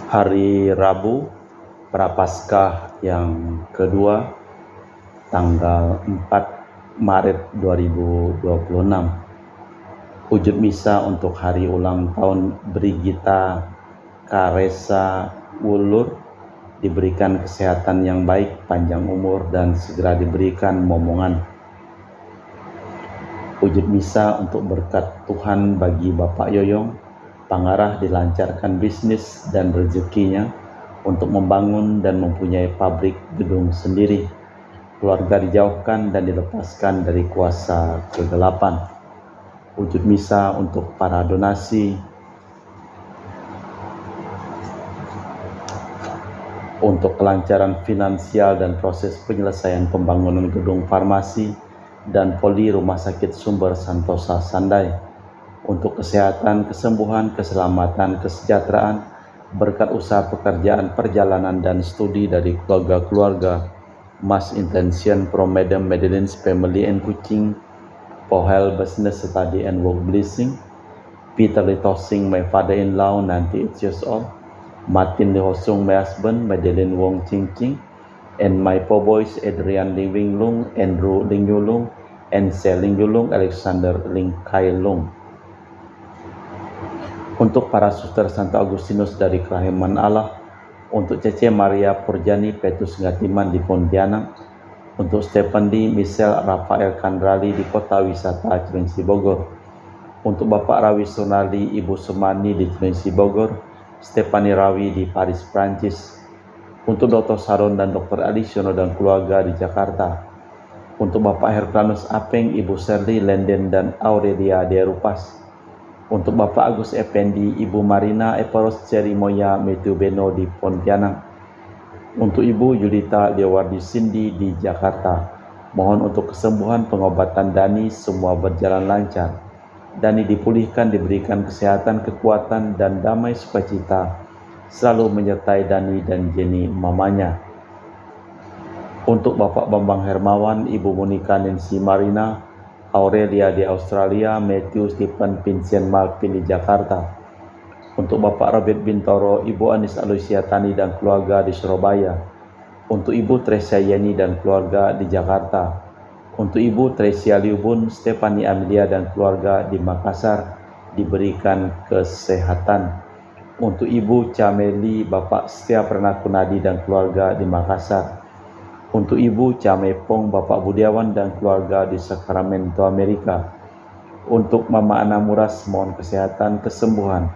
Hari Rabu Prapaskah yang kedua, tanggal 4 Maret 2026. Wujud misa untuk hari ulang tahun Brigita Karesa Wulur, diberikan kesehatan yang baik, panjang umur, dan segera diberikan momongan. Wujud misa untuk berkat Tuhan bagi Bapak Yoyong, Pangarah dilancarkan bisnis dan rezekinya untuk membangun dan mempunyai pabrik gedung sendiri. Keluarga dijauhkan dan dilepaskan dari kuasa kegelapan. Wujud misa untuk para donasi untuk kelancaran finansial dan proses penyelesaian pembangunan gedung farmasi dan poli Rumah Sakit Sumber Santosa Sandai, untuk kesehatan, kesembuhan, keselamatan, kesejahteraan, berkat usaha pekerjaan, perjalanan, dan studi dari keluarga-keluarga Mas Intention from Madam Madeline's Family and Kuching, Pohel Business Study and Work Blessing, Peter Litosing, my father-in-law, 98 years old, Martin Lihosung, my husband, Madeline Wong Ching Ching, and my four boys, Adrian Ling Wing Lung, Andrew Ling Yulung, and Sel Ling Yulung, Alexander Ling Kai Lung. Untuk para suster Santo Agustinus dari Kerahiman Allah, untuk Cece Maria Purjani Petrus Ngatiman di Pontianak, untuk Stephen D. Michelle Rafael Kandrali di Kota Wisata Cilengsi Bogor, untuk Bapak Rawi Sonali Ibu Sumani di Cilengsi Bogor, Stefani Rawi di Paris, Prancis, untuk Dr. Saron dan Dr. Adisiono dan keluarga di Jakarta, untuk Bapak Herculanus Apeng, Ibu Serli Lenden dan Aurelia Derupas, untuk Bapak Agus Effendi, Ibu Marina Eparos Cerimoya Matthew Beno di Pontianak, untuk Ibu Yudita Dewardi Cindy di Jakarta. Mohon untuk kesembuhan pengobatan Dani semua berjalan lancar. Dani dipulihkan, diberikan kesehatan, kekuatan, dan damai sukacita selalu menyertai Dani dan Jenny mamanya. Untuk Bapak Bambang Hermawan, Ibu Monika Nancy Marina, Aurelia di Australia, Matthew Stephen Vincent Malvin di Jakarta. Untuk Bapak Robert Bintoro, Ibu Anis Aloysia Tani dan keluarga di Surabaya. Untuk Ibu Tresia Yeni dan keluarga di Jakarta. Untuk Ibu Tresia Liubun, Stefani Amelia dan keluarga di Makassar, diberikan kesehatan. Untuk Ibu Cameli, Bapak Setia Pernakunadi dan keluarga di Makassar. Untuk Ibu Camepong, Bapak Budiawan dan keluarga di Sacramento, Amerika. Untuk Mama Ana Muras, mohon kesehatan, kesembuhan.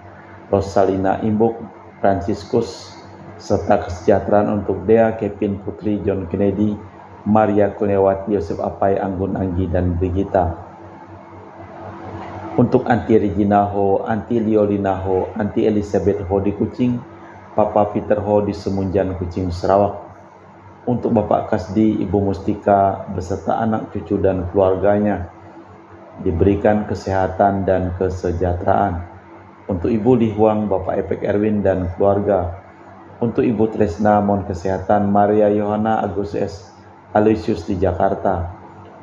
Rosalina Imbuk, Franciscus, serta kesejahteraan untuk Dea, Kevin, Putri, John Kennedy, Maria Kunewati, Yosef Apai, Anggun Anggi, dan Brigita. Untuk Anti Regina Ho, Anti Liolina Ho, Anti Elizabeth Ho di Kucing, Papa Peter Ho di Semunjan, Kucing, Sarawak. Untuk Bapak Kasdi, Ibu Mustika, beserta anak, cucu, dan keluarganya, diberikan kesehatan dan kesejahteraan. Untuk Ibu Lihuang, Bapak Epek Erwin, dan keluarga. Untuk Ibu Tresna, mohon kesehatan. Maria Yohana Agus S. Aloysius di Jakarta.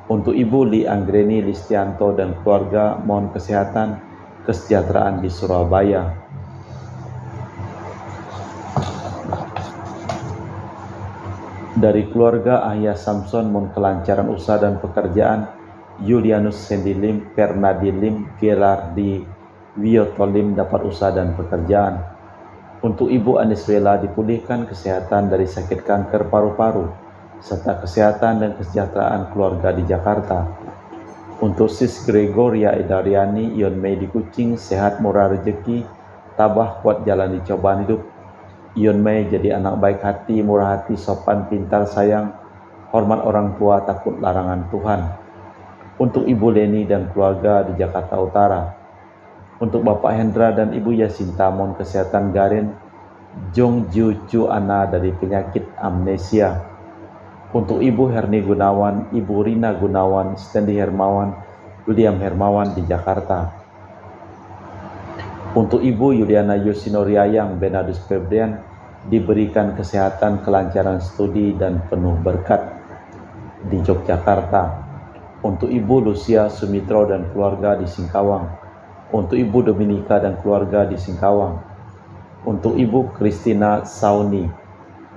Untuk Ibu Li Anggreni Listianto dan keluarga, mohon kesehatan, kesejahteraan di Surabaya. Dari keluarga Ahya Samson, mohon kelancaran usaha dan pekerjaan. Julianus Sendilim, Pernadilim, Gerardi Wiotolim dapat usaha dan pekerjaan. Untuk Ibu Aniswela dipulihkan kesehatan dari sakit kanker paru-paru, serta kesehatan dan kesejahteraan keluarga di Jakarta. Untuk Sis Gregoria Edariani, Ion Mei di Kucing, sehat murah rezeki, tabah kuat jalan di cobaan hidup. Ion Mei jadi anak baik hati, murah hati, sopan, pintar, sayang, hormat orang tua, takut larangan Tuhan. Untuk Ibu Leni dan keluarga di Jakarta Utara. Untuk Bapak Hendra dan Ibu Yasinta, mohon kesehatan Garen, Jong Ju Chu Ana dari penyakit amnesia. Untuk Ibu Herni Gunawan, Ibu Rina Gunawan, Stanley Hermawan, William Hermawan di Jakarta. Untuk Ibu Yuliana Yosinoriayang, Benadus Febrian, diberikan kesehatan, kelancaran studi, dan penuh berkat di Yogyakarta. Untuk Ibu Lucia Sumitro dan keluarga di Singkawang. Untuk Ibu Dominika dan keluarga di Singkawang. Untuk Ibu Christina Sauni,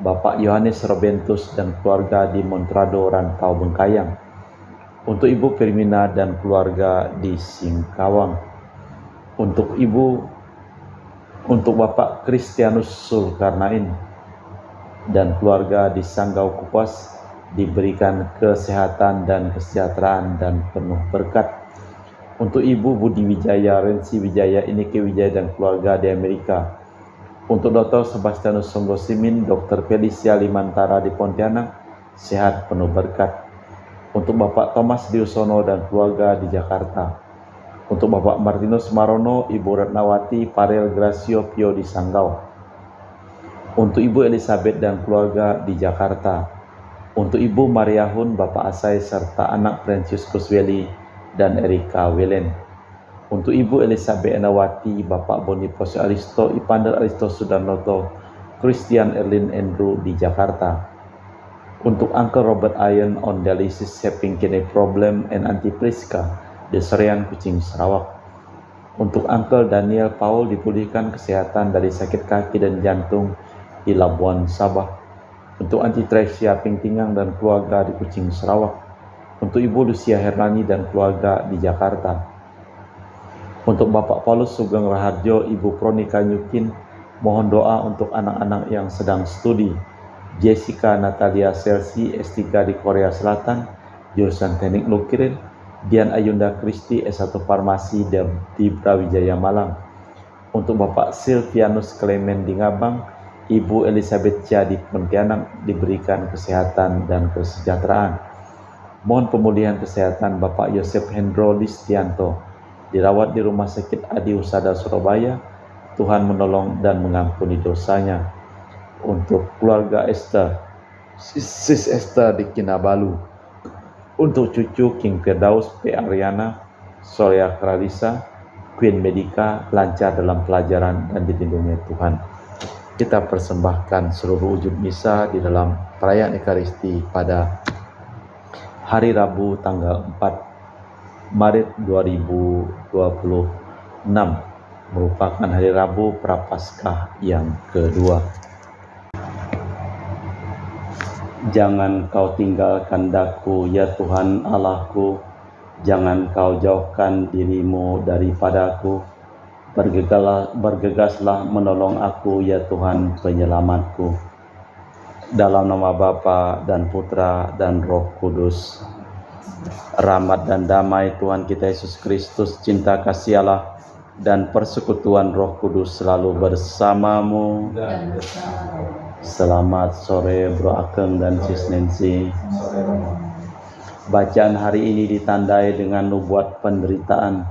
Bapak Yohanes Robentus dan keluarga di Montrado, Rantau Bengkayang. Untuk Ibu Firmina dan keluarga di Singkawang. Untuk Bapak Kristianus Zulkarnain dan keluarga di Sanggau Kupas diberikan kesehatan dan kesejahteraan dan penuh berkat. Untuk Ibu Budi Wijaya, Rensi Wijaya, Ineke Wijaya dan keluarga di Amerika. Untuk Dr. Sebastianus Songgosimin, Dr. Felicia Limantara di Pontianak, sehat penuh berkat. Untuk Bapak Thomas Diusono dan keluarga di Jakarta. Untuk Bapak Martinus Marono, Ibu Ratnawati, Farel Gracio Pio di Sanggau. Untuk Ibu Elizabeth dan keluarga di Jakarta. Untuk Ibu Mariahun, Bapak Asai serta anak Franciscus Welly dan Erika Welen. Untuk Ibu Elizabeth Enawati, Bapak Boniface Aristo, Ipander Aristo Sudarnoto, Christian Erlin Andrew di Jakarta. Untuk Uncle Robert Iron on dialysis having kidney problem and Auntie Priska di Serian Kucing Sarawak. Untuk Uncle Daniel Paul dipulihkan kesehatan dari sakit kaki dan jantung di Labuan Sabah. Untuk Auntie Tresia Pingtingang dan keluarga di Kucing Sarawak. Untuk Ibu Lucia Hernani dan keluarga di Jakarta. Untuk Bapak Paulus Sugeng Raharjo, Ibu Pronika Nyukin, mohon doa untuk anak-anak yang sedang studi. Jessica Natalia Selsi, S3 di Korea Selatan, jurusan Teknik Nuklir. Dian Ayunda Kristi, S1 Farmasi di Brawijaya Malang. Untuk Bapak Silvianus Clement di Ngabang, Ibu Elizabeth Chia di Pontianak diberikan kesehatan dan kesejahteraan. Mohon pemulihan kesehatan Bapak Yosef Hendro Listianto, dirawat di Rumah Sakit Adi Husada Surabaya. Tuhan menolong dan mengampuni dosanya. Untuk keluarga Esther, Sis Esther di Kinabalu. Untuk cucu King Firdaus P. Ariana, Soraya Kralisa, Queen Medica lancar dalam pelajaran dan dilindungi Tuhan. Kita persembahkan seluruh wujud misa di dalam perayaan Ekaristi pada hari Rabu tanggal 4 Maret 2026, merupakan hari Rabu Prapaskah yang kedua. Jangan kau tinggalkan daku, ya Tuhan Allahku, jangan kau jauhkan dirimu daripadaku. Bergegaslah menolong aku, ya Tuhan penyelamatku. Dalam nama Bapa dan Putra dan Roh Kudus. Rahmat dan damai Tuhan kita Yesus Kristus, cinta kasih Allah, dan persekutuan Roh Kudus selalu bersamamu. Selamat sore Bro Akeng dan Sis Nancy. Bacaan hari ini ditandai dengan nubuat penderitaan.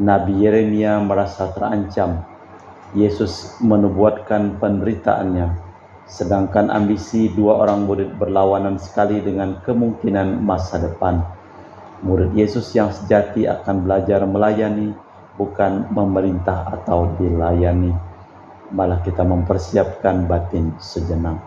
Nabi Yeremia merasa terancam. Yesus menubuatkan penderitaannya. Sedangkan ambisi dua orang murid berlawanan sekali dengan kemungkinan masa depan. Murid Yesus yang sejati akan belajar melayani, bukan memerintah atau dilayani. Malah kita mempersiapkan batin sejenak.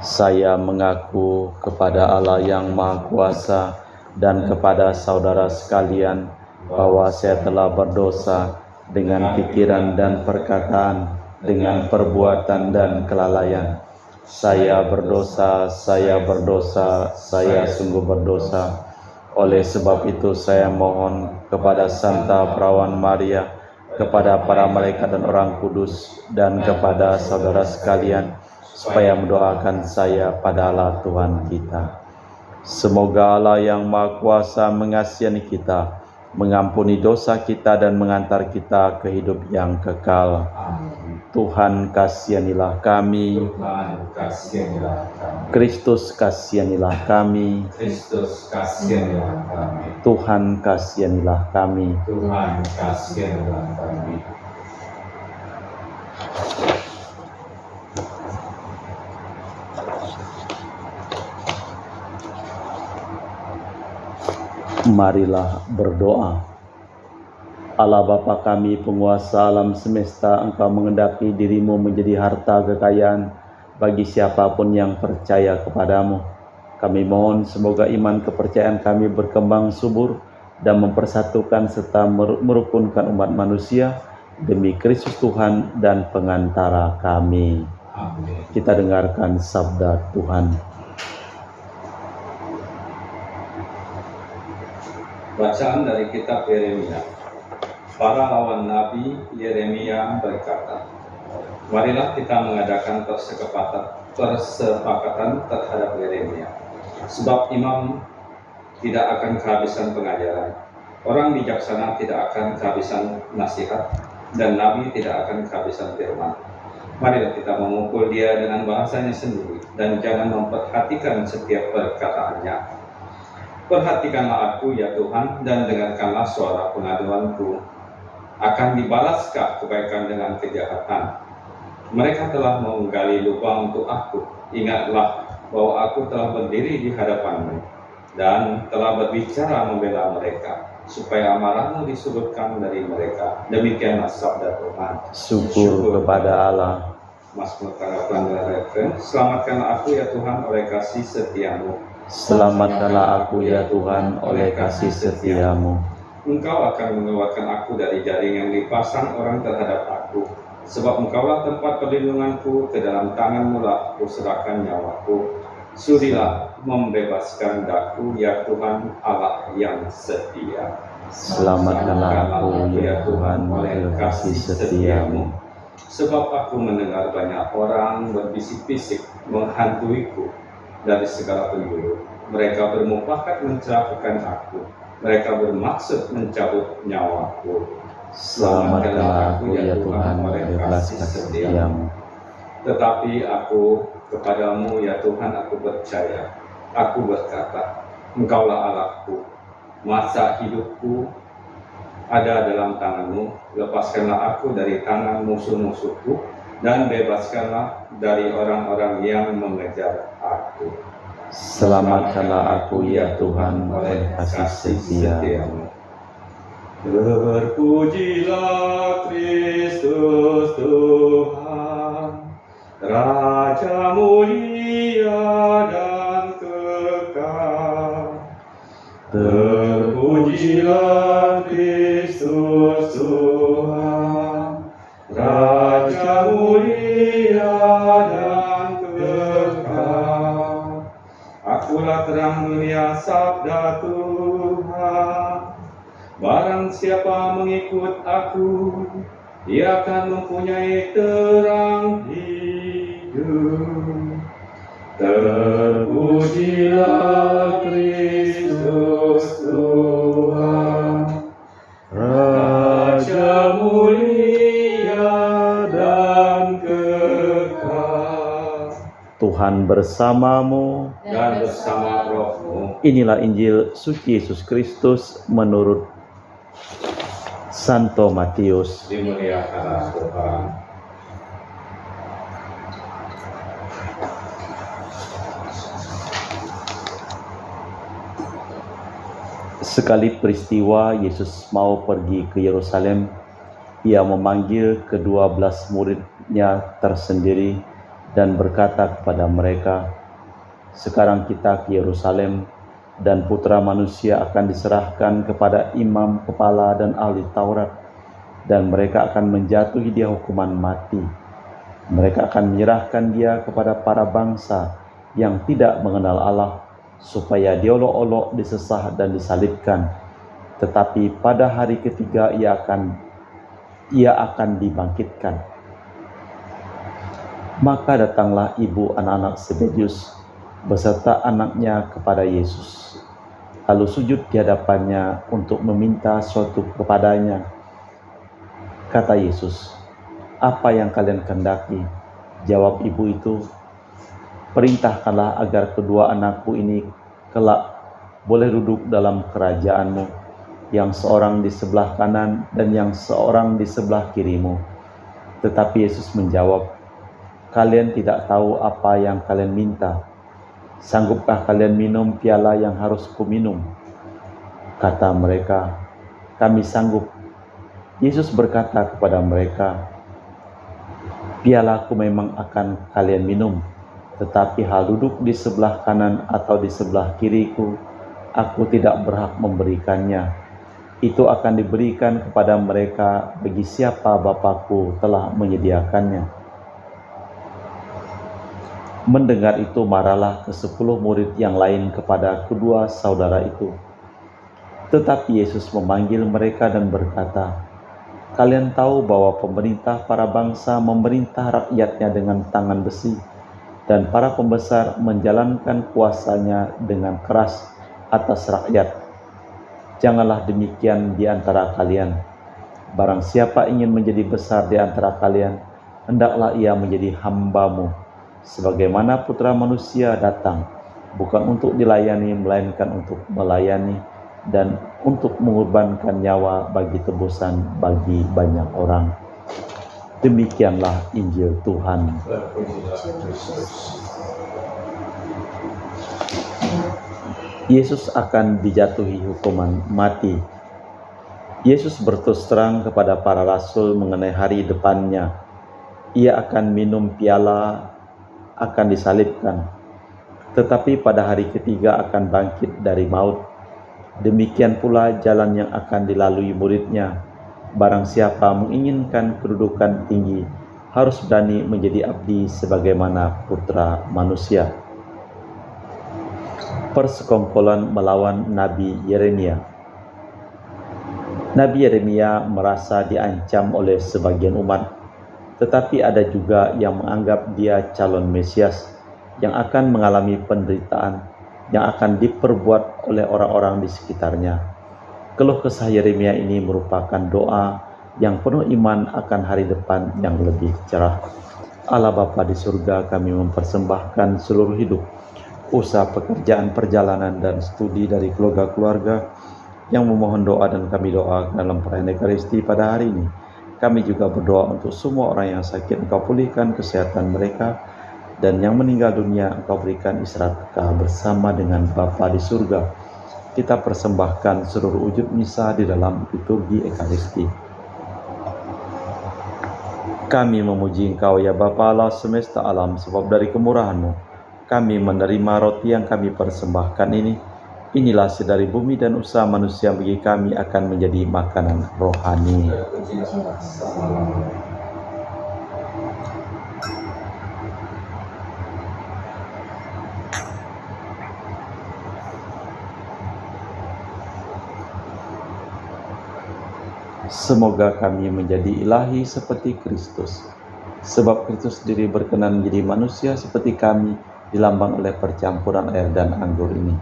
Saya mengaku kepada Allah yang Maha Kuasa dan kepada saudara sekalian bahwa saya telah berdosa dengan pikiran dan perkataan, dengan perbuatan dan kelalaian. Saya berdosa, saya sungguh berdosa. Oleh sebab itu saya mohon kepada Santa Perawan Maria, kepada para malaikat dan orang kudus, dan kepada saudara sekalian, supaya mendoakan saya pada Allah Tuhan kita. Semoga Allah yang Maha Kuasa mengasihi kita, mengampuni dosa kita dan mengantar kita ke hidup yang kekal. Tuhan kasihanilah kami. Kristus kasihanilah kami. Tuhan kasihanilah kami. Marilah berdoa. Allah Bapa kami, penguasa alam semesta, Engkau mengendaki dirimu menjadi harta kekayaan bagi siapapun yang percaya kepadamu. Kami mohon semoga iman kepercayaan kami berkembang subur dan mempersatukan serta merukunkan umat manusia demi Kristus Tuhan dan pengantara kami. Amin. Kita dengarkan sabda Tuhan. Bacaan dari kitab Yeremia. Para lawan Nabi Yeremia berkata, marilah kita mengadakan persepakatan terhadap Yeremia, sebab imam tidak akan kehabisan pengajaran, orang bijaksana tidak akan kehabisan nasihat, dan nabi tidak akan kehabisan firman. Marilah kita memukul dia dengan bahasanya sendiri, dan jangan memperhatikan setiap perkataannya. Perhatikanlah aku, ya Tuhan, dan dengarkanlah suara pengaduanku. Akan dibalaskah kebaikan dengan kejahatan? Mereka telah menggali lubang untuk aku. Ingatlah bahwa aku telah berdiri di hadapanmu dan telah berbicara membela mereka, supaya amarahmu disudutkan dari mereka. Demikianlah sabda Tuhan. Syukur kepada Allah. Mazmur tanggapan dan referen. Selamatkanlah aku, ya Tuhan, oleh kasih setiamu. Selamatkanlah aku, ya Tuhan, oleh kasih setiamu. Engkau akan mengeluarkan aku dari jaring yang dipasang orang terhadap aku. Sebab engkaulah tempat perlindunganku, ke dalam tanganmu lah kuserahkan nyawaku. Sudilah membebaskan daku, ya Tuhan Allah yang setia. Selamatkanlah aku, ya Tuhan, oleh kasih setiamu. Sebab aku mendengar banyak orang berbisik-bisik menghantuiku dari segala penjuru. Mereka bermufakat mencelakakan aku. Mereka bermaksud mencabut nyawaku. Selamatkanlah aku, ya Tuhan, oleh kasih setiamu. Tetapi aku kepadamu, ya Tuhan, aku percaya. Aku berkata, Engkaulah Allahku. Masa hidupku ada dalam tanganmu. Lepaskanlah aku dari tangan musuh-musuhku, dan bebaskanlah dari orang-orang yang mengejar aku. Selamatkanlah aku, ya Tuhan, oleh kasih setiamu. Terpujilah Kristus Tuhan, Raja mulia dan kekal. Terpujilah Kristus Tuhan, Raja mulia dan kekal. Akulah terang dunia, sabda Tuhan. Barang siapa mengikut aku, ia akan mempunyai terang hidup. Terpujilah Kristus Tuhan, Raja mulia dan kekal. Tuhan bersamamu. Dan bersama rohmu. Inilah Injil suci Yesus Kristus menurut Santo Matius. Dimuliakanlah Tuhan. Sekali peristiwa Yesus mau pergi ke Yerusalem, ia memanggil ke-12 muridnya tersendiri dan berkata kepada mereka, "Sekarang kita ke Yerusalem, dan Putra Manusia akan diserahkan kepada imam kepala dan ahli Taurat, dan mereka akan menjatuhi dia hukuman mati. Mereka akan menyerahkan dia kepada para bangsa yang tidak mengenal Allah, supaya diolok-olok, disesah dan disalibkan. Tetapi pada hari ketiga ia akan dibangkitkan." Maka datanglah ibu anak-anak Zebedius beserta anaknya kepada Yesus, lalu sujud di hadapannya untuk meminta sesuatu kepadanya. Kata Yesus, "Apa yang kalian kehendaki?" Jawab ibu itu, "Perintahkanlah agar kedua anakku ini kelak boleh duduk dalam kerajaanmu, yang seorang di sebelah kanan dan yang seorang di sebelah kirimu." Tetapi Yesus menjawab, "Kalian tidak tahu apa yang kalian minta. Sanggupkah kalian minum piala yang harus kuminum?" Kata mereka, "Kami sanggup." Yesus berkata kepada mereka, "Pialaku memang akan kalian minum, tetapi hal duduk di sebelah kanan atau di sebelah kiriku, aku tidak berhak memberikannya. Itu akan diberikan kepada mereka bagi siapa Bapa-Ku telah menyediakannya. Mendengar itu marahlah ke-10 murid yang lain kepada kedua saudara itu. Tetapi Yesus memanggil mereka dan berkata, "Kalian tahu bahwa pemerintah para bangsa memerintah rakyatnya dengan tangan besi, dan para pembesar menjalankan kuasanya dengan keras atas rakyat. Janganlah demikian di antara kalian. Barang siapa ingin menjadi besar di antara kalian, hendaklah ia menjadi hamba-Mu. Sebagaimana Putra Manusia datang, bukan untuk dilayani, melainkan untuk melayani, dan untuk mengorbankan nyawa bagi tebusan bagi banyak orang." Demikianlah Injil Tuhan. Yesus akan dijatuhi hukuman mati. Yesus berterus terang kepada para rasul mengenai hari depannya. Ia akan minum piala, akan disalibkan, tetapi pada hari ketiga akan bangkit dari maut. Demikian pula jalan yang akan dilalui muridnya. Barang siapa menginginkan kedudukan tinggi, harus berani menjadi abdi sebagaimana Putra Manusia. Persekongkolan melawan Nabi Yeremia. Nabi Yeremia merasa diancam oleh sebagian umat, tetapi ada juga yang menganggap dia calon Mesias yang akan mengalami penderitaan yang akan diperbuat oleh orang-orang di sekitarnya. Keluh kesah Yeremia ini merupakan doa yang penuh iman akan hari depan yang lebih cerah. Allah Bapa di surga, kami mempersembahkan seluruh hidup, usaha, pekerjaan, perjalanan, dan studi dari keluarga-keluarga yang memohon doa, dan kami doa dalam perayaan Ekaristi pada hari ini. Kami juga berdoa untuk semua orang yang sakit, Engkau pulihkan kesehatan mereka, dan yang meninggal dunia Engkau berikan istirahat bersama dengan Bapa di surga. Kita persembahkan seluruh wujud misa di dalam liturgi Ekaristi. Kami memuji Engkau ya Bapa Allah semesta alam, sebab dari kemurahan-Mu kami menerima roti yang kami persembahkan ini. Inilah dari bumi dan usaha manusia bagi kami akan menjadi makanan rohani. Semoga kami menjadi ilahi seperti Kristus, sebab Kristus sendiri berkenan menjadi manusia seperti kami, dilambang oleh percampuran air dan anggur ini.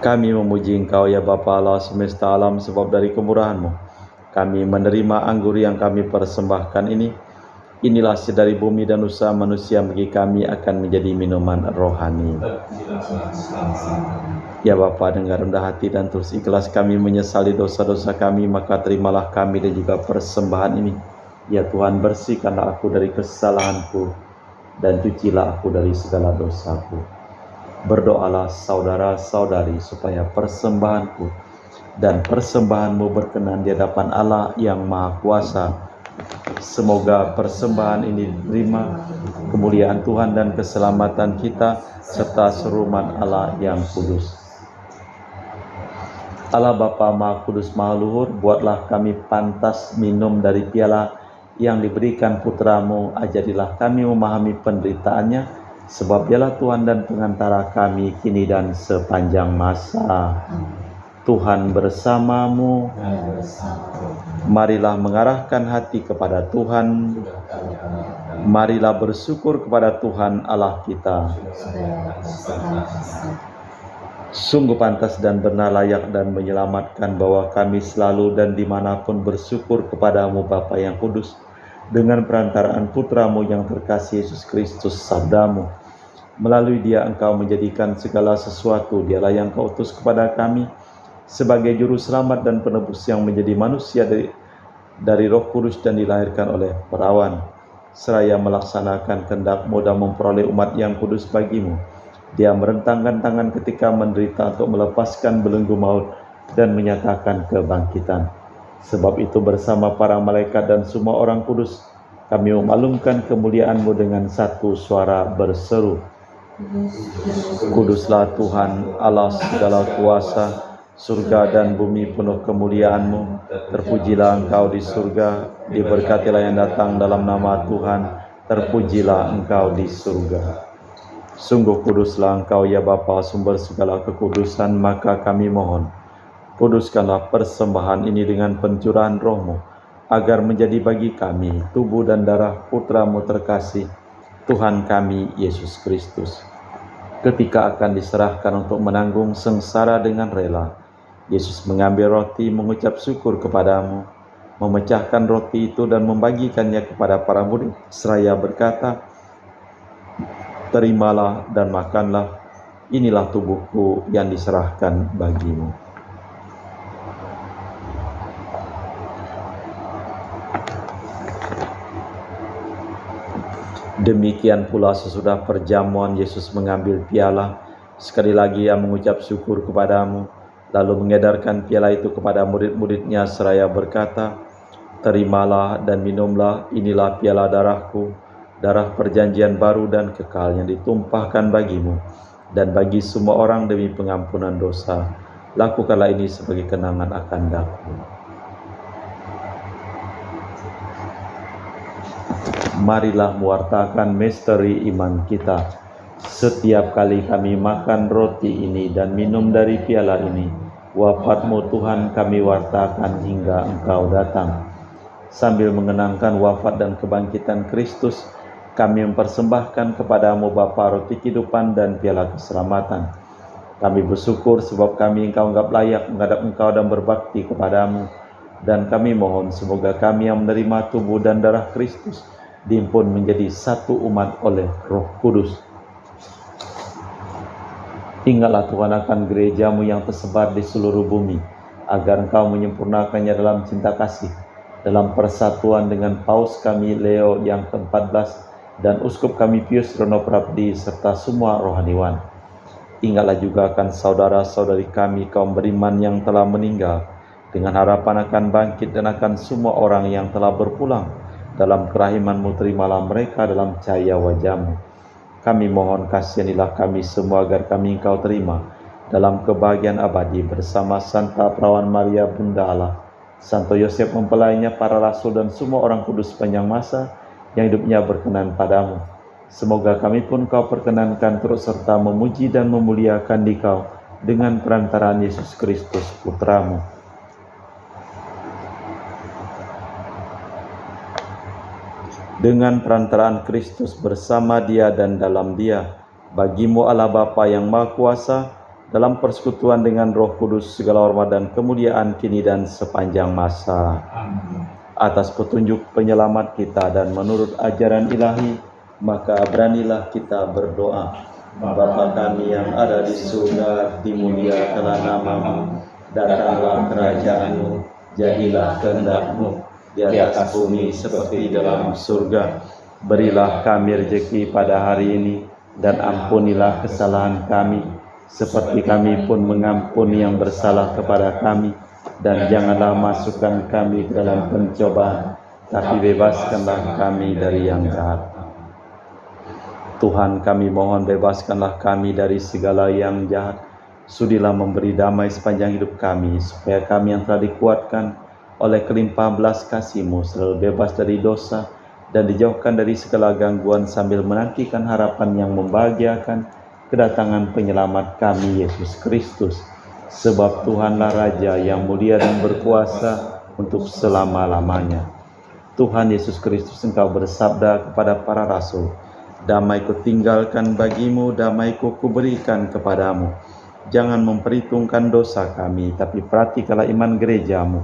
Kami memuji Engkau ya Bapa Allah semesta alam, sebab dari kemurahan-Mu kami menerima anggur yang kami persembahkan ini. Inilah dari bumi dan usaha manusia bagi kami akan menjadi minuman rohani. Ya Bapa, dengan rendah hati dan terus ikhlas kami menyesali dosa-dosa kami, maka terimalah kami dan juga persembahan ini. Ya Tuhan, bersihkanlah aku dari kesalahanku dan cucilah aku dari segala dosaku. Berdoalah saudara-saudari supaya persembahanku dan persembahan-Mu berkenan di hadapan Allah yang Maha Kuasa. Semoga persembahan ini diterima kemuliaan Tuhan dan keselamatan kita serta seruman Allah yang kudus. Allah Bapa Maha Kudus Maha Luhur, buatlah kami pantas minum dari piala yang diberikan Putra-Mu. Ajarilah kami memahami penderitaannya, sebab Dialah Tuhan dan pengantara kami kini dan sepanjang masa. Tuhan bersamamu. Marilah mengarahkan hati kepada Tuhan. Marilah bersyukur kepada Tuhan Allah kita. Sungguh pantas dan benar, layak dan menyelamatkan bahwa kami selalu dan dimanapun bersyukur kepadamu Bapa yang kudus, dengan perantaraan Putra-Mu yang terkasih Yesus Kristus, sabda-Mu. Melalui Dia Engkau menjadikan segala sesuatu. Dialah yang Kau utus kepada kami sebagai juru selamat dan penebus yang menjadi manusia dari Roh Kudus dan dilahirkan oleh perawan, seraya melaksanakan kehendak-Mu dan memperoleh umat yang kudus bagi-Mu. Dia merentangkan tangan ketika menderita untuk melepaskan belenggu maut dan menyatakan kebangkitan. Sebab itu bersama para malaikat dan semua orang kudus, kami memaklumkan kemuliaan-Mu dengan satu suara berseru, Kuduslah Tuhan Allah segala kuasa, surga dan bumi penuh kemuliaan-Mu. Terpujilah Engkau di surga, diberkatilah yang datang dalam nama Tuhan, terpujilah Engkau di surga. Sungguh kuduslah Engkau ya Bapa, sumber segala kekudusan, maka kami mohon, kuduskanlah persembahan ini dengan pencurahan Roh-Mu, agar menjadi bagi kami tubuh dan darah Putra-Mu terkasih, Tuhan kami Yesus Kristus. Ketika akan diserahkan untuk menanggung sengsara dengan rela, Yesus mengambil roti, mengucap syukur kepadamu, memecahkan roti itu dan membagikannya kepada para murid, seraya berkata, "Terimalah dan makanlah, inilah tubuhku yang diserahkan bagimu." Demikian pula sesudah perjamuan Yesus mengambil piala, sekali lagi Ia mengucap syukur kepadamu, lalu mengedarkan piala itu kepada murid-murid-Nya seraya berkata, "Terimalah dan minumlah, inilah piala darahku, darah perjanjian baru dan kekal yang ditumpahkan bagimu dan bagi semua orang demi pengampunan dosa. Lakukanlah ini sebagai kenangan akan aku." Marilah mewartakan misteri iman kita. Setiap kali kami makan roti ini dan minum dari piala ini, wafat-Mu Tuhan kami wartakan hingga Engkau datang. Sambil mengenangkan wafat dan kebangkitan Kristus, kami mempersembahkan kepadamu Bapa roti kehidupan dan piala keselamatan. Kami bersyukur sebab kami Engkau anggap layak menghadap Engkau dan berbakti kepadamu. Dan kami mohon semoga kami yang menerima tubuh dan darah Kristus dihimpun menjadi satu umat oleh Roh Kudus. Ingatlah Tuhan akan gereja-Mu yang tersebar di seluruh bumi, agar Engkau menyempurnakannya dalam cinta kasih, dalam persatuan dengan Paus kami Leo yang ke-14 dan Uskup kami Pius Rono Prabdi serta semua rohaniwan. Ingatlah juga akan saudara-saudari kami kaum beriman yang telah meninggal, dengan harapan akan bangkit dan akan semua orang yang telah berpulang. Dalam kerahiman-Mu terimalah mereka dalam cahaya wajah-Mu. Kami mohon kasihanilah kami semua agar kami Engkau terima dalam kebahagiaan abadi bersama Santa Perawan Maria Bunda Allah, Santo Yosef mempelainya, para rasul dan semua orang kudus sepanjang masa yang hidupnya berkenan padamu. Semoga kami pun Kau perkenankan turut serta memuji dan memuliakan Dikau dengan perantaraan Yesus Kristus Putra-Mu. Dengan perantaraan Kristus bersama Dia dan dalam Dia, bagi-Mu Allah Bapa yang Maha Kuasa, dalam persekutuan dengan Roh Kudus segala hormat dan kemuliaan kini dan sepanjang masa. Amin. Atas petunjuk penyelamat kita dan menurut ajaran ilahi, maka beranilah kita berdoa. Bapa kami yang ada di surga, dimuliakanlah nama-Mu, datanglah kerajaan-Mu, jadilah kehendak-Mu di atas bumi seperti dalam surga. Berilah kami rezeki pada hari ini, dan ampunilah kesalahan kami, seperti kami pun mengampuni yang bersalah kepada kami. Dan janganlah masukkan kami ke dalam pencobaan, tapi bebaskanlah kami dari yang jahat. Tuhan, kami mohon bebaskanlah kami dari segala yang jahat. Sudilah memberi damai sepanjang hidup kami, supaya kami yang telah dikuatkan oleh kelimpahan belas kasih-Mu selalu bebas dari dosa dan dijauhkan dari segala gangguan sambil menantikan harapan yang membahagiakan kedatangan penyelamat kami Yesus Kristus. Sebab Tuhanlah Raja yang mulia dan berkuasa untuk selama-lamanya. Tuhan Yesus Kristus, Engkau bersabda kepada para rasul, "Damai kutinggalkan bagimu, damai kuberikan kepadamu. Jangan memperhitungkan dosa kami, tapi perhatikanlah iman gereja-Mu.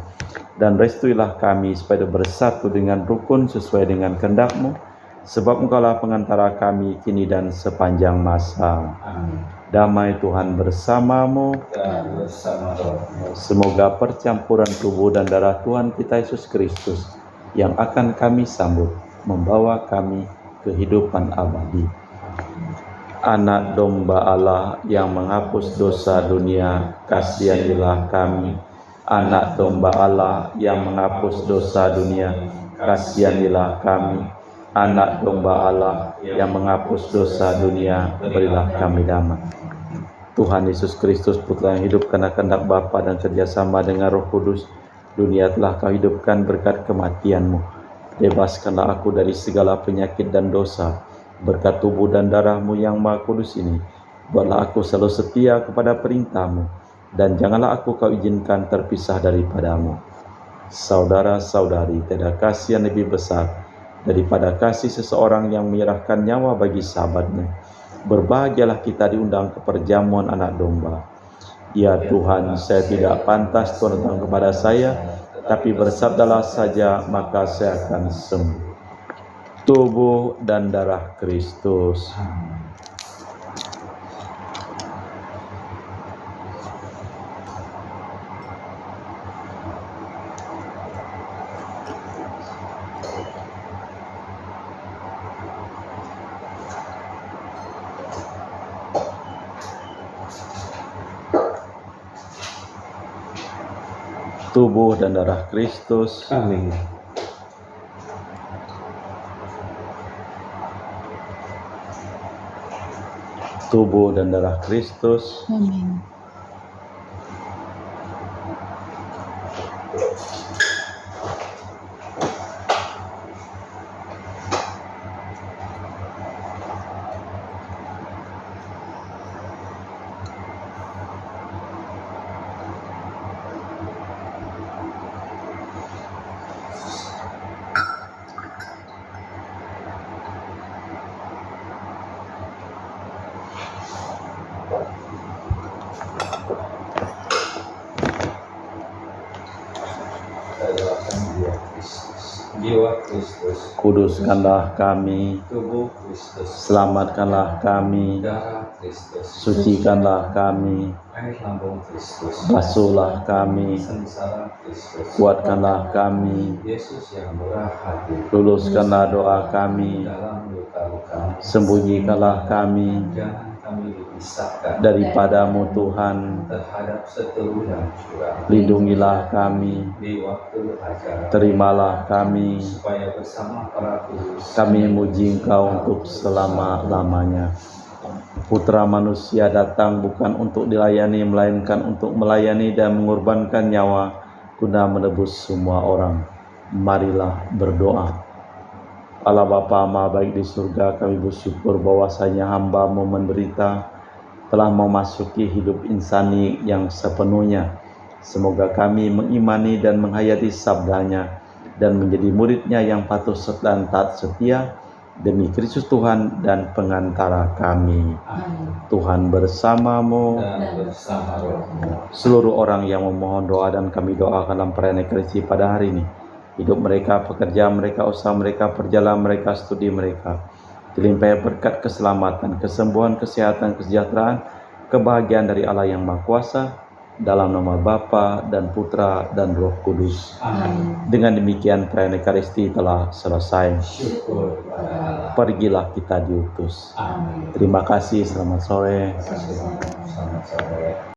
Dan restuilah kami supaya bersatu dengan rukun sesuai dengan kehendak-Mu, sebab Engkaulah pengantara kami kini dan sepanjang masa." Amin. Damai Tuhan bersamamu dan bersama rohmu. Semoga percampuran tubuh dan darah Tuhan kita Yesus Kristus yang akan kami sambut membawa kami kehidupan abadi. Anak domba Allah yang menghapus dosa dunia, kasihanilah kami. Anak domba Allah yang menghapus dosa dunia, kasihanilah kami. Anak domba Allah yang menghapus dosa dunia, berilah kami damai. Tuhan Yesus Kristus, Putra yang hidup karena kehendak Bapa dan kerjasama dengan Roh Kudus, dunia telah Kau hidupkan berkat kematian-Mu. Bebaskanlah aku dari segala penyakit dan dosa, berkat tubuh dan darah-Mu yang Maha Kudus ini. Buatlah aku selalu setia kepada perintah-Mu, dan janganlah aku Kau izinkan terpisah daripada-Mu. Saudara-saudari, tiada kasih yang lebih besar daripada kasih seseorang yang menyerahkan nyawa bagi sahabatnya. Berbahagialah kita diundang ke perjamuan anak domba. Ya Tuhan, saya tidak pantas Tuhan datang kepada saya, tapi bersabdalah saja, maka saya akan sembuh. Tubuh dan darah Kristus. Tubuh dan darah Kristus. Amin. Tubuh dan darah Kristus. Amin. Jiwa Kristus, Kuduskanlah kami, tubuh Kristus, selamatkanlah kami, darah Kristus, sucikanlah kami, air lambung Kristus, basuhlah kami, sengsara Kristus, kuatkanlah kami, Yesus yang murah hati, luluskanlah doa kami, dalam luka-luka, sembunyikanlah kami jangan kami dipisahkan daripadamu Tuhan, terhadap seteru dan curang. lindungilah kami, Di waktu acara, terimalah kami, supaya bersama para kudus kami muji Engkau untuk selama-lamanya. Putra manusia datang bukan untuk dilayani, melainkan untuk melayani dan mengorbankan nyawa guna menebus semua orang. Marilah berdoa. Allah Bapa Maha Baik di surga, kami bersyukur bahwasanya hamba-Mu menderita telah memasuki hidup insani yang sepenuhnya. Semoga kami mengimani dan menghayati sabda-Nya dan menjadi murid-Nya yang patuh dan taat setia demi Kristus Tuhan dan pengantara kami. Tuhan bersamamu. dan bersama rohmu. Seluruh orang yang memohon doa dan kami doakan dalam perayaan Ekaristi pada hari ini, hidup mereka, pekerjaan mereka, usaha mereka, perjalanan mereka, studi mereka, dilimpahi berkat keselamatan, kesembuhan, kesehatan, kesejahteraan, kebahagiaan dari Allah yang Maha Kuasa, dalam nama Bapa dan Putra dan Roh Kudus. Amin. Dengan demikian perayaan Ekaristi telah selesai. Syukur pada Allah. Pergilah kita diutus. Amin. Terima kasih, selamat sore. Selamat sore.